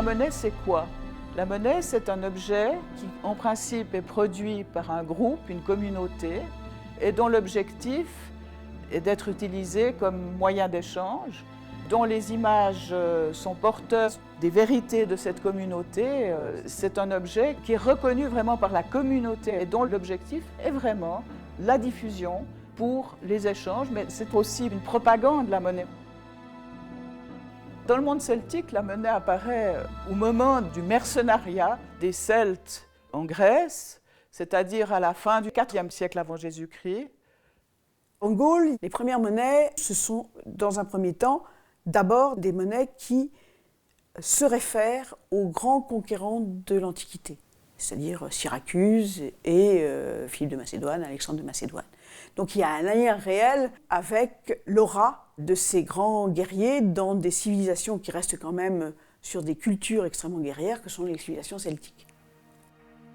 la monnaie, c'est quoi? La monnaie, c'est un objet qui, en principe, est produit par un groupe, une communauté, et dont l'objectif est d'être utilisé comme moyen d'échange, dont les images sont porteuses des vérités de cette communauté. C'est un objet qui est reconnu vraiment par la communauté et dont l'objectif est vraiment la diffusion pour les échanges, mais c'est aussi une propagande, la monnaie. Dans le monde celtique, la monnaie apparaît au moment du mercenariat des Celtes en Grèce, c'est-à-dire à la fin du IVe siècle avant Jésus-Christ. En Gaule, les premières monnaies, ce sont, dans un premier temps, d'abord des monnaies qui se réfèrent aux grands conquérants de l'Antiquité, c'est-à-dire Syracuse et Philippe de Macédoine, Alexandre de Macédoine. Donc il y a un lien réel avec l'aura de ces grands guerriers dans des civilisations qui restent quand même sur des cultures extrêmement guerrières que sont les civilisations celtiques.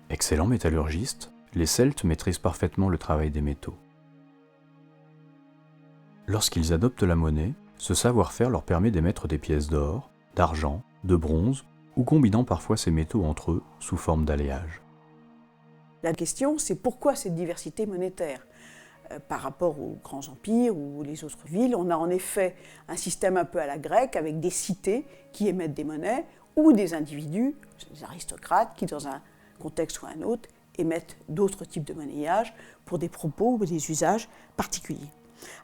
Excellents métallurgistes, les Celtes maîtrisent parfaitement le travail des métaux. Lorsqu'ils adoptent la monnaie, ce savoir-faire leur permet d'émettre des pièces d'or, d'argent, de bronze, ou combinant parfois ces métaux entre eux sous forme d'alliage. La question, c'est pourquoi cette diversité monétaire ? Par rapport aux grands empires ou les autres villes, on a en effet un système un peu à la grecque avec des cités qui émettent des monnaies ou des individus, des aristocrates, qui dans un contexte ou un autre émettent d'autres types de monnayage pour des propos ou des usages particuliers.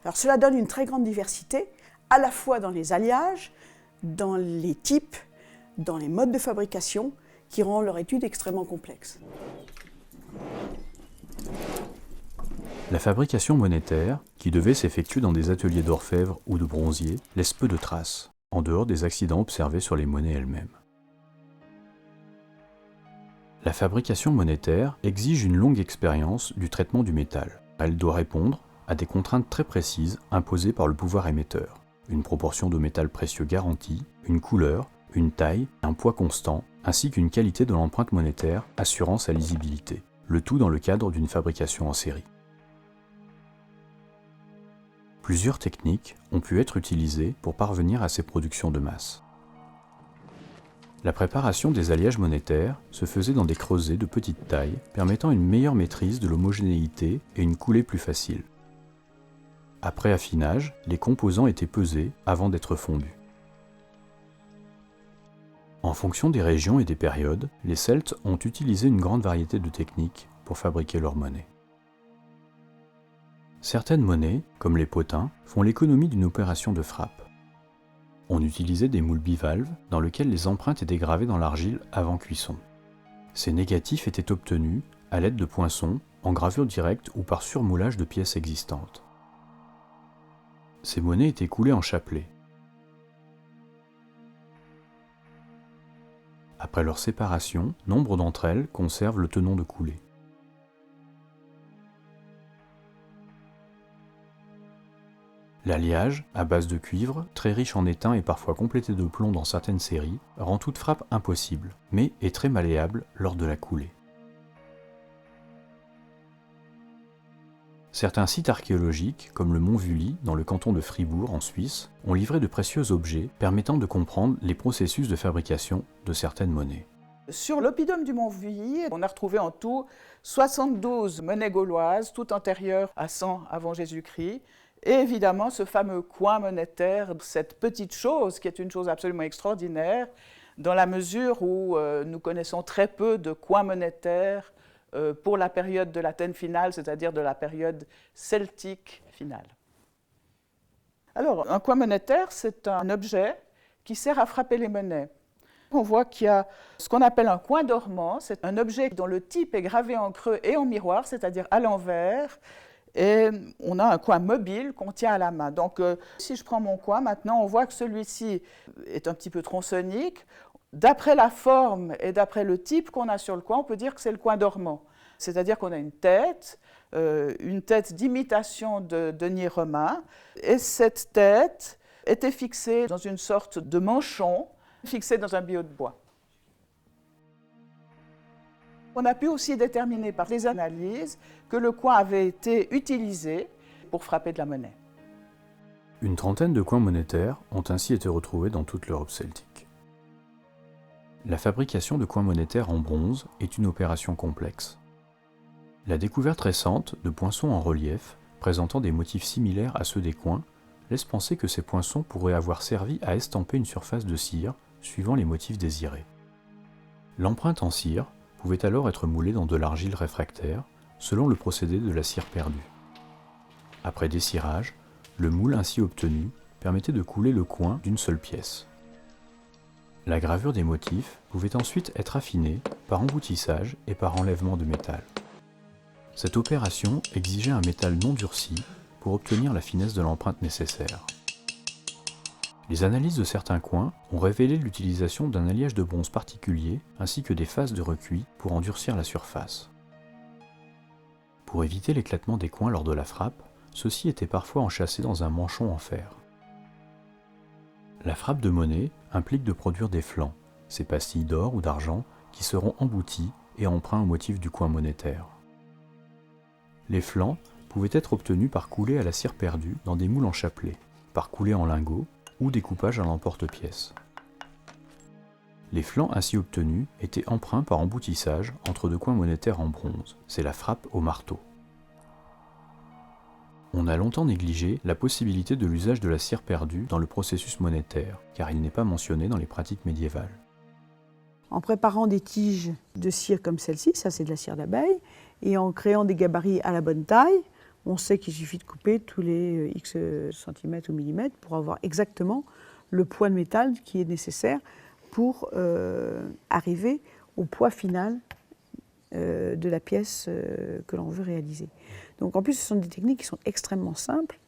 Alors cela donne une très grande diversité, à la fois dans les alliages, dans les types, dans les modes de fabrication, qui rend leur étude extrêmement complexe. La fabrication monétaire, qui devait s'effectuer dans des ateliers d'orfèvre ou de bronzier, laisse peu de traces, en dehors des accidents observés sur les monnaies elles-mêmes. La fabrication monétaire exige une longue expérience du traitement du métal. Elle doit répondre à des contraintes très précises imposées par le pouvoir émetteur. Une proportion de métal précieux garantie, une couleur, une taille, un poids constant, ainsi qu'une qualité de l'empreinte monétaire assurant sa lisibilité. Le tout dans le cadre d'une fabrication en série. Plusieurs techniques ont pu être utilisées pour parvenir à ces productions de masse. La préparation des alliages monétaires se faisait dans des creusets de petite taille, permettant une meilleure maîtrise de l'homogénéité et une coulée plus facile. Après affinage, les composants étaient pesés avant d'être fondus. En fonction des régions et des périodes, les Celtes ont utilisé une grande variété de techniques pour fabriquer leur monnaie. Certaines monnaies, comme les potins, font l'économie d'une opération de frappe. On utilisait des moules bivalves dans lesquels les empreintes étaient gravées dans l'argile avant cuisson. Ces négatifs étaient obtenus à l'aide de poinçons, en gravure directe ou par surmoulage de pièces existantes. Ces monnaies étaient coulées en chapelets. Après leur séparation, nombre d'entre elles conservent le tenon de coulée. L'alliage, à base de cuivre, très riche en étain et parfois complété de plomb dans certaines séries, rend toute frappe impossible, mais est très malléable lors de la coulée. Certains sites archéologiques, comme le mont Vully, dans le canton de Fribourg, en Suisse, ont livré de précieux objets permettant de comprendre les processus de fabrication de certaines monnaies. Sur l'oppidum du mont Vully, on a retrouvé en tout 72 monnaies gauloises, toutes antérieures à 100 avant Jésus-Christ. Et évidemment, ce fameux coin monétaire, cette petite chose qui est une chose absolument extraordinaire, dans la mesure où nous connaissons très peu de coins monétaires pour la période de l'Athènes finale, c'est-à-dire de la période celtique finale. Alors, un coin monétaire, c'est un objet qui sert à frapper les monnaies. On voit qu'il y a ce qu'on appelle un coin dormant, c'est un objet dont le type est gravé en creux et en miroir, c'est-à-dire à l'envers, et on a un coin mobile qu'on tient à la main. Donc, si je prends mon coin, maintenant, on voit que celui-ci est un petit peu tronçonnique. D'après la forme et d'après le type qu'on a sur le coin, on peut dire que c'est le coin dormant. C'est-à-dire qu'on a une tête d'imitation de denier romain, et cette tête était fixée dans une sorte de manchon, fixé dans un billot de bois. On a pu aussi déterminer par les analyses que le coin avait été utilisé pour frapper de la monnaie. Une trentaine de coins monétaires ont ainsi été retrouvés dans toute l'Europe celtique. La fabrication de coins monétaires en bronze est une opération complexe. La découverte récente de poinçons en relief, présentant des motifs similaires à ceux des coins, laisse penser que ces poinçons pourraient avoir servi à estamper une surface de cire suivant les motifs désirés. L'empreinte en cire pouvait alors être moulée dans de l'argile réfractaire, selon le procédé de la cire perdue. Après décirage, le moule ainsi obtenu permettait de couler le coin d'une seule pièce. La gravure des motifs pouvait ensuite être affinée par emboutissage et par enlèvement de métal. Cette opération exigeait un métal non durci pour obtenir la finesse de l'empreinte nécessaire. Les analyses de certains coins ont révélé l'utilisation d'un alliage de bronze particulier ainsi que des phases de recuit pour endurcir la surface. Pour éviter l'éclatement des coins lors de la frappe, ceux-ci étaient parfois enchâssés dans un manchon en fer. La frappe de monnaie implique de produire des flancs, ces pastilles d'or ou d'argent qui seront emboutis et emprunts au motif du coin monétaire. Les flancs pouvaient être obtenus par coulée à la cire perdue dans des moules en chapelet, par coulée en lingots ou découpage à l'emporte-pièce. Les flancs ainsi obtenus étaient emprunts par emboutissage entre deux coins monétaires en bronze, c'est la frappe au marteau. On a longtemps négligé la possibilité de l'usage de la cire perdue dans le processus monétaire, car il n'est pas mentionné dans les pratiques médiévales. En préparant des tiges de cire comme celle-ci, ça c'est de la cire d'abeille, et en créant des gabarits à la bonne taille, on sait qu'il suffit de couper tous les X centimètres ou millimètres pour avoir exactement le poids de métal qui est nécessaire pour arriver au poids final de la pièce que l'on veut réaliser. Donc en plus, ce sont des techniques qui sont extrêmement simples,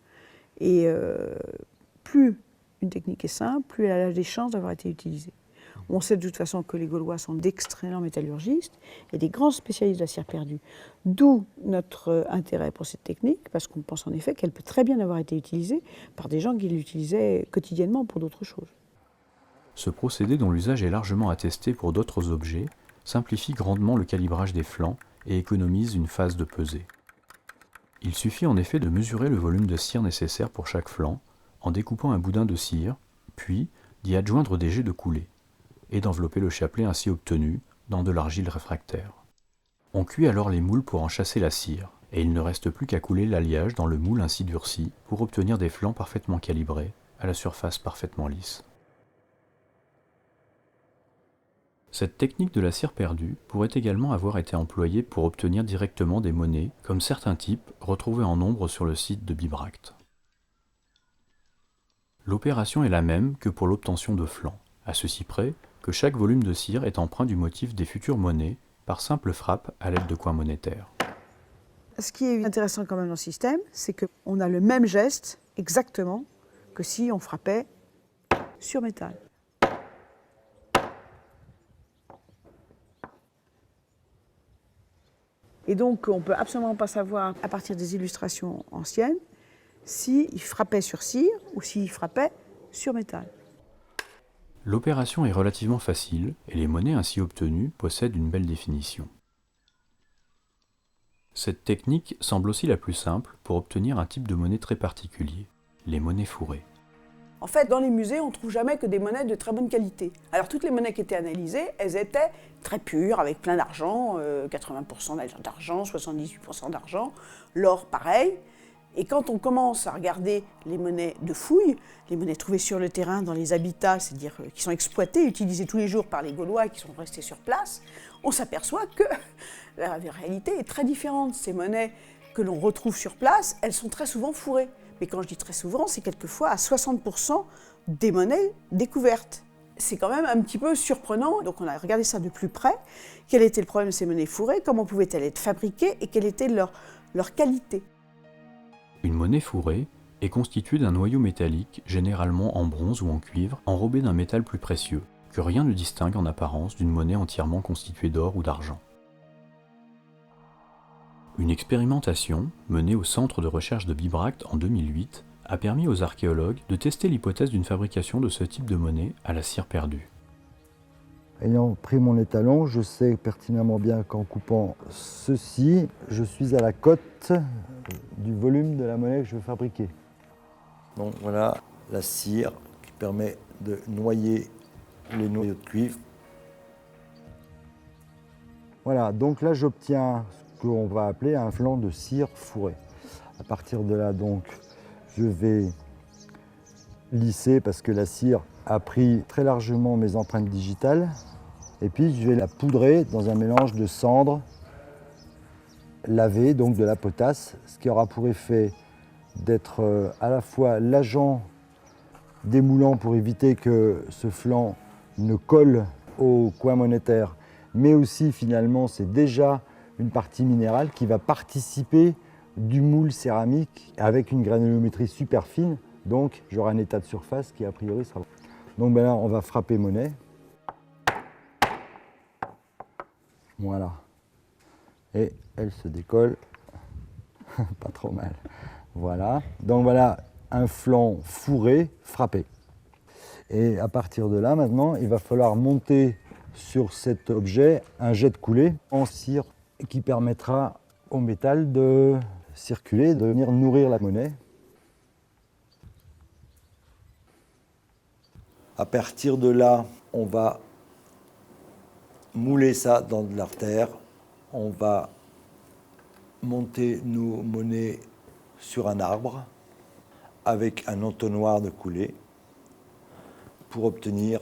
et plus une technique est simple, plus elle a des chances d'avoir été utilisée. On sait de toute façon que les Gaulois sont d'excellents métallurgistes et des grands spécialistes de la cire perdue. D'où notre intérêt pour cette technique, parce qu'on pense en effet qu'elle peut très bien avoir été utilisée par des gens qui l'utilisaient quotidiennement pour d'autres choses. Ce procédé, dont l'usage est largement attesté pour d'autres objets, simplifie grandement le calibrage des flancs et économise une phase de pesée. Il suffit en effet de mesurer le volume de cire nécessaire pour chaque flanc en découpant un boudin de cire, puis d'y adjoindre des jets de coulée, et d'envelopper le chapelet ainsi obtenu dans de l'argile réfractaire. On cuit alors les moules pour enchâsser la cire, et il ne reste plus qu'à couler l'alliage dans le moule ainsi durci pour obtenir des flancs parfaitement calibrés, à la surface parfaitement lisse. Cette technique de la cire perdue pourrait également avoir été employée pour obtenir directement des monnaies, comme certains types retrouvés en nombre sur le site de Bibracte. L'opération est la même que pour l'obtention de flancs, à ceci près que chaque volume de cire est empreint du motif des futures monnaies par simple frappe à l'aide de coins monétaires. Ce qui est intéressant quand même dans le système, c'est qu'on a le même geste exactement que si on frappait sur métal. Et donc, on ne peut absolument pas savoir, à partir des illustrations anciennes, s'il frappait sur cire ou s'il frappait sur métal. L'opération est relativement facile et les monnaies ainsi obtenues possèdent une belle définition. Cette technique semble aussi la plus simple pour obtenir un type de monnaie très particulier, les monnaies fourrées. En fait, dans les musées, on ne trouve jamais que des monnaies de très bonne qualité. Alors, toutes les monnaies qui étaient analysées, elles étaient très pures, avec plein d'argent, 80% d'argent, 78% d'argent, l'or pareil. Et quand on commence à regarder les monnaies de fouilles, les monnaies trouvées sur le terrain, dans les habitats, c'est-à-dire qui sont exploitées, utilisées tous les jours par les Gaulois qui sont restés sur place, on s'aperçoit que la réalité est très différente. Ces monnaies que l'on retrouve sur place, elles sont très souvent fourrées. Mais quand je dis très souvent, c'est quelquefois à 60% des monnaies découvertes. C'est quand même un petit peu surprenant. Donc on a regardé ça de plus près. Quel était le problème de ces monnaies fourrées? Comment pouvaient-elles être fabriquées? Et quelle était leur qualité? Une monnaie fourrée est constituée d'un noyau métallique, généralement en bronze ou en cuivre, enrobé d'un métal plus précieux, que rien ne distingue en apparence d'une monnaie entièrement constituée d'or ou d'argent. Une expérimentation, menée au Centre de recherche de Bibracte en 2008, a permis aux archéologues de tester l'hypothèse d'une fabrication de ce type de monnaie à la cire perdue. Ayant pris mon étalon, je sais pertinemment bien qu'en coupant ceci, je suis à la cote du volume de la monnaie que je veux fabriquer. Donc voilà la cire qui permet de noyer les noyaux de cuivre Voilà, donc là j'obtiens ce qu'on va appeler un flanc de cire fourré. À partir de là, donc, je vais lisser parce que la cire a pris très largement mes empreintes digitales. Et puis je vais la poudrer dans un mélange de cendre lavée, donc de la potasse, ce qui aura pour effet d'être à la fois l'agent démoulant pour éviter que ce flanc ne colle au coin monétaire, mais aussi finalement c'est déjà une partie minérale qui va participer du moule céramique avec une granulométrie super fine, donc j'aurai un état de surface qui a priori sera bon. Donc là on va frapper monnaie. Voilà. Et elle se décolle. Pas trop mal. Voilà. Donc voilà un flanc fourré, frappé. Et à partir de là, maintenant, il va falloir monter sur cet objet un jet de coulée en cire qui permettra au métal de circuler, de venir nourrir la monnaie. À partir de là, on va mouler ça dans de l'artère. On va monter nos monnaies sur un arbre avec un entonnoir de coulée pour obtenir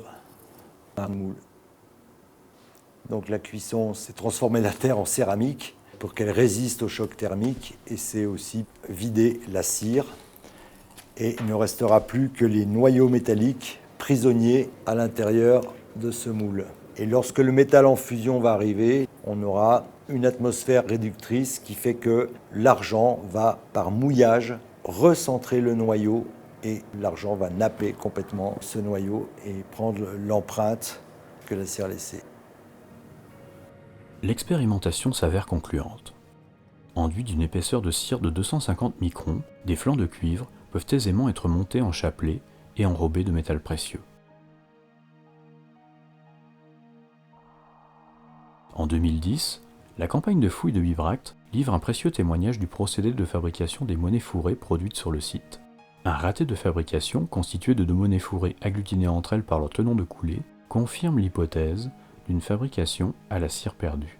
un moule. Donc la cuisson, c'est transformer la terre en céramique pour qu'elle résiste au choc thermique, et c'est aussi vider la cire. Et il ne restera plus que les noyaux métalliques prisonniers à l'intérieur de ce moule. Et lorsque le métal en fusion va arriver, on aura une atmosphère réductrice qui fait que l'argent va, par mouillage, recentrer le noyau, et l'argent va napper complètement ce noyau et prendre l'empreinte que la cire a laissée. L'expérimentation s'avère concluante. Enduits d'une épaisseur de cire de 250 microns, des flancs de cuivre peuvent aisément être montés en chapelet et enrobés de métal précieux. En 2010, la campagne de fouilles de Bibracte livre un précieux témoignage du procédé de fabrication des monnaies fourrées produites sur le site. Un raté de fabrication constitué de deux monnaies fourrées agglutinées entre elles par leur tenon de coulée confirme l'hypothèse d'une fabrication à la cire perdue.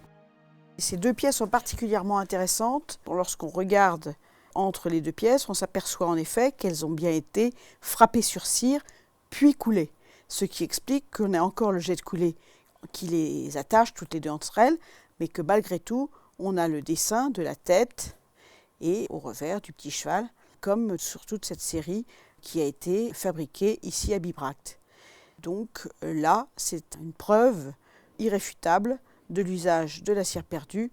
Ces deux pièces sont particulièrement intéressantes. Lorsqu'on regarde entre les deux pièces, on s'aperçoit en effet qu'elles ont bien été frappées sur cire, puis coulées. Ce qui explique qu'on a encore le jet de coulée qui les attache toutes les deux entre elles, mais que malgré tout, on a le dessin de la tête et au revers du petit cheval, comme sur toute cette série qui a été fabriquée ici à Bibracte. Donc là, c'est une preuve irréfutable de l'usage de la cire perdue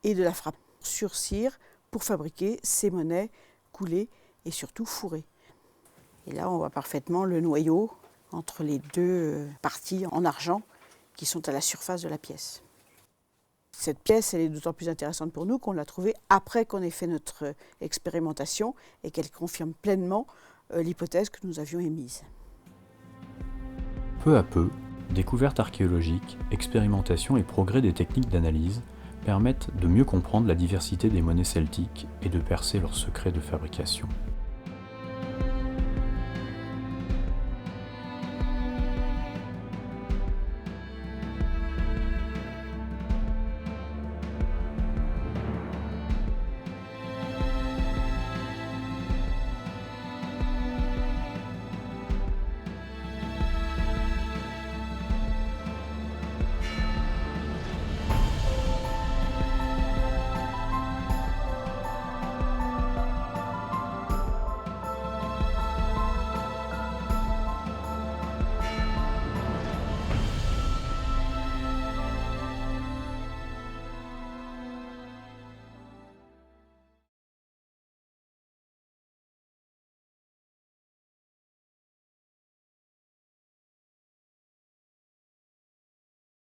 et de la frappe sur cire pour fabriquer ces monnaies coulées et surtout fourrées. Et là, on voit parfaitement le noyau entre les deux parties en argent qui sont à la surface de la pièce. Cette pièce, elle est d'autant plus intéressante pour nous qu'on l'a trouvée après qu'on ait fait notre expérimentation et qu'elle confirme pleinement l'hypothèse que nous avions émise. Peu à peu, découvertes archéologiques, expérimentations et progrès des techniques d'analyse permettent de mieux comprendre la diversité des monnaies celtiques et de percer leurs secrets de fabrication.